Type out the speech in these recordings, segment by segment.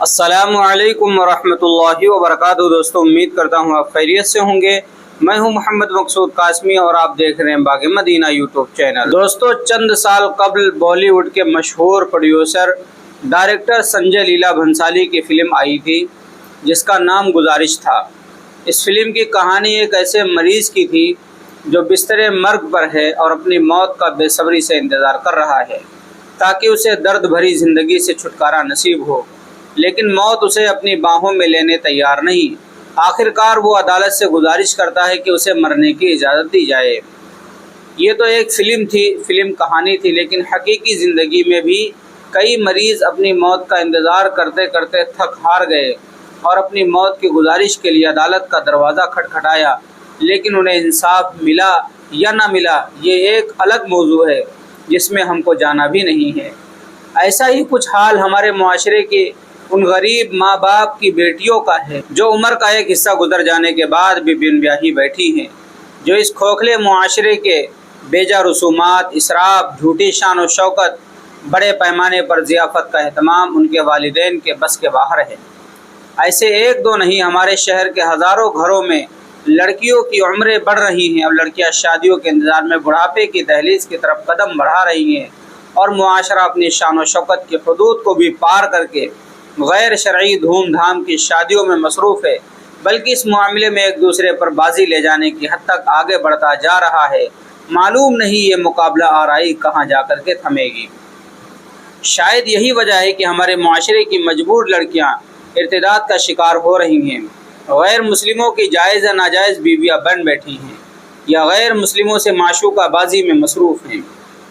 السلام علیکم ورحمۃ اللہ وبرکاتہ۔ دوستوں، امید کرتا ہوں آپ خیریت سے ہوں گے۔ میں ہوں محمد مقصود قاسمی اور آپ دیکھ رہے ہیں باغ مدینہ یوٹیوب چینل۔ دوستوں، چند سال قبل بالی ووڈ کے مشہور پروڈیوسر ڈائریکٹر سنجے لیلا بھنسالی کی فلم آئی تھی جس کا نام گزارش تھا۔ اس فلم کی کہانی ایک ایسے مریض کی تھی جو بستر مرگ پر ہے اور اپنی موت کا بے صبری سے انتظار کر رہا ہے تاکہ اسے درد بھری زندگی سے چھٹکارا نصیب ہو، لیکن موت اسے اپنی باہوں میں لینے تیار نہیں۔ آخر کار وہ عدالت سے گزارش کرتا ہے کہ اسے مرنے کی اجازت دی جائے۔ یہ تو ایک فلم کہانی تھی، لیکن حقیقی زندگی میں بھی کئی مریض اپنی موت کا انتظار کرتے کرتے تھک ہار گئے اور اپنی موت کی گزارش کے لیے عدالت کا دروازہ کھٹکھٹایا، لیکن انہیں انصاف ملا یا نہ ملا یہ ایک الگ موضوع ہے جس میں ہم کو جانا بھی نہیں ہے۔ ایسا ہی کچھ حال ہمارے معاشرے کے ان غریب ماں باپ کی بیٹیوں کا ہے جو عمر کا ایک حصہ گزر جانے کے بعد بھی بن بیاہی بیٹھی ہیں، جو اس کھوکھلے معاشرے کے بیجا رسومات، اسراف، جھوٹی شان و شوکت، بڑے پیمانے پر ضیافت کا اہتمام ان کے والدین کے بس کے باہر ہے۔ ایسے ایک دو نہیں، ہمارے شہر کے ہزاروں گھروں میں لڑکیوں کی عمریں بڑھ رہی ہیں اور لڑکیاں شادیوں کے انتظار میں بڑھاپے کی دہلیز کی طرف قدم بڑھا رہی ہیں، اور معاشرہ اپنی شان و شوکت کی حدود کو بھی پار کر کے غیر شرعی دھوم دھام کی شادیوں میں مصروف ہے، بلکہ اس معاملے میں ایک دوسرے پر بازی لے جانے کی حد تک آگے بڑھتا جا رہا ہے۔ معلوم نہیں یہ مقابلہ آرائی کہاں جا کر کے تھمے گی۔ شاید یہی وجہ ہے کہ ہمارے معاشرے کی مجبور لڑکیاں ارتداد کا شکار ہو رہی ہیں، غیر مسلموں کی جائز یا ناجائز بیویاں بن بیٹھی ہیں، یا غیر مسلموں سے معشوقہ بازی میں مصروف ہیں۔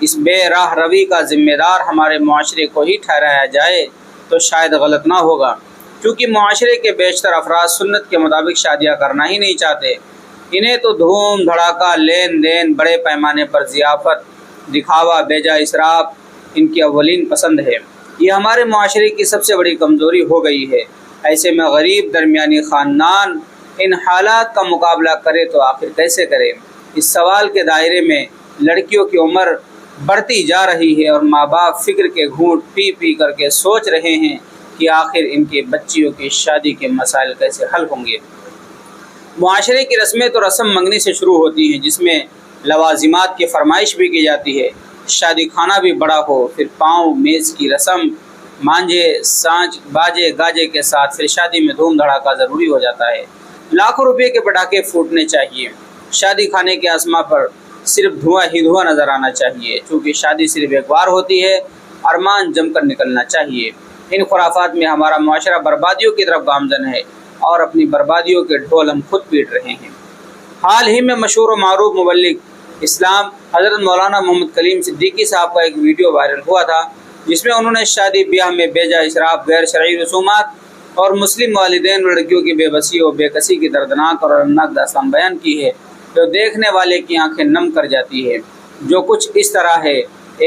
اس بے راہ روی کا ذمہ دار ہمارے معاشرے کو ہی ٹھہرایا جائے تو شاید غلط نہ ہوگا، کیونکہ معاشرے کے بیشتر افراد سنت کے مطابق شادیاں کرنا ہی نہیں چاہتے۔ انہیں تو دھوم دھڑاکا، لین دین، بڑے پیمانے پر ضیافت، دکھاوا، بیجا اسراف ان کی اولین پسند ہے۔ یہ ہمارے معاشرے کی سب سے بڑی کمزوری ہو گئی ہے۔ ایسے میں غریب درمیانی خاندان ان حالات کا مقابلہ کرے تو آخر کیسے کرے؟ اس سوال کے دائرے میں لڑکیوں کی عمر بڑھتی جا رہی ہے اور ماں باپ فکر کے گھونٹ پی پی کر کے سوچ رہے ہیں کہ آخر ان کی بچیوں کی شادی کے مسائل کیسے حل ہوں گے۔ معاشرے کی رسمیں تو رسم منگنی سے شروع ہوتی ہیں، جس میں لوازمات کی فرمائش بھی کی جاتی ہے۔ شادی کھانا بھی بڑا ہو، پھر پاؤں میز کی رسم، مانجے سانج باجے گاجے کے ساتھ پھر شادی میں دھوم دھڑاکا ضروری ہو جاتا ہے۔ لاکھوں روپے کے پٹاخے پھوٹنے چاہیے۔ شادی کھانے کے اسما پر صرف دھواں ہی دھواں نظر آنا چاہیے، چونکہ شادی صرف ایک بار ہوتی ہے، ارمان جم کر نکلنا چاہیے۔ ان خرافات میں ہمارا معاشرہ بربادیوں کی طرف گامزن ہے اور اپنی بربادیوں کے ڈھول ہم خود پیٹ رہے ہیں۔ حال ہی میں مشہور و معروف مبلغ اسلام حضرت مولانا محمد کلیم صدیقی صاحب کا ایک ویڈیو وائرل ہوا تھا، جس میں انہوں نے شادی بیاہ میں بیجا اسراف، غیر شرعی رسومات اور مسلم والدین اور لڑکیوں کی بے بسی و بے کسی کی دردناک اور المناک داستان بیان کی ہے، جو دیکھنے والے کی آنکھیں نم کر جاتی ہے۔ جو کچھ اس طرح ہے،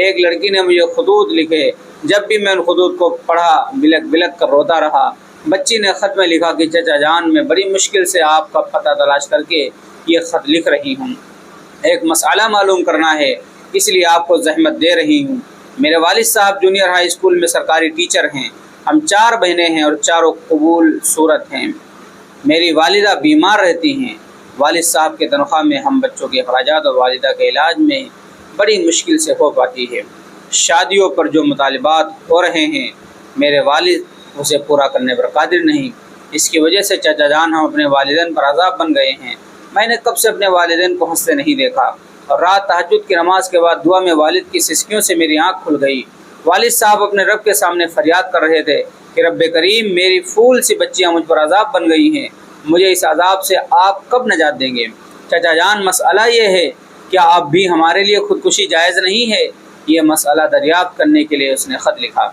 ایک لڑکی نے مجھے خطوط لکھے، جب بھی میں ان خطوط کو پڑھا بلک بلک کر روتا رہا۔ بچی نے خط میں لکھا کہ چچا جان، میں بڑی مشکل سے آپ کا پتہ تلاش کر کے یہ خط لکھ رہی ہوں، ایک مسئلہ معلوم کرنا ہے، اس لیے آپ کو زحمت دے رہی ہوں۔ میرے والد صاحب جونیئر ہائی اسکول میں سرکاری ٹیچر ہیں، ہم 4 بہنیں ہیں اور چاروں قبول صورت ہیں۔ میری والدہ بیمار رہتی ہیں، والد صاحب کی تنخواہ میں ہم بچوں کے اخراجات اور والدہ کے علاج میں بڑی مشکل سے ہو پاتی ہے۔ شادیوں پر جو مطالبات ہو رہے ہیں، میرے والد اسے پورا کرنے پر قادر نہیں۔ اس کی وجہ سے چچا جان ہم اپنے والدین پر عذاب بن گئے ہیں۔ میں نے کب سے اپنے والدین کو ہنستے نہیں دیکھا، اور رات تہجد کی نماز کے بعد دعا میں والد کی سسکیوں سے میری آنکھ کھل گئی۔ والد صاحب اپنے رب کے سامنے فریاد کر رہے تھے کہ رب کریم، میری پھول سی بچیاں مجھ پر عذاب بن گئی ہیں، مجھے اس عذاب سے آپ کب نجات دیں گے؟ چچا جان، مسئلہ یہ ہے، کیا اب بھی ہمارے لیے خودکشی جائز نہیں ہے؟ یہ مسئلہ دریافت کرنے کے لیے اس نے خط لکھا۔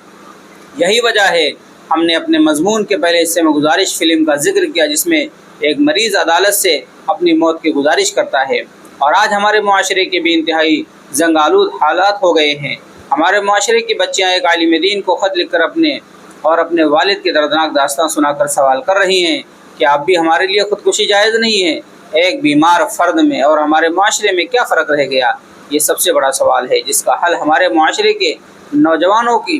یہی وجہ ہے ہم نے اپنے مضمون کے پہلے حصے میں گزارش فلم کا ذکر کیا، جس میں ایک مریض عدالت سے اپنی موت کی گزارش کرتا ہے۔ اور آج ہمارے معاشرے کے بھی انتہائی زنگ آلود حالات ہو گئے ہیں۔ ہمارے معاشرے کی بچیاں ایک عالم دین کو خط لکھ کر اپنے والد کی دردناک داستان سنا کر سوال کر رہی ہیں کہ اب بھی ہمارے لیے خودکشی جائز نہیں ہے۔ ایک بیمار فرد میں اور ہمارے معاشرے میں کیا فرق رہ گیا؟ یہ سب سے بڑا سوال ہے، جس کا حل ہمارے معاشرے کے نوجوانوں کی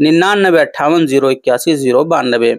9958018092।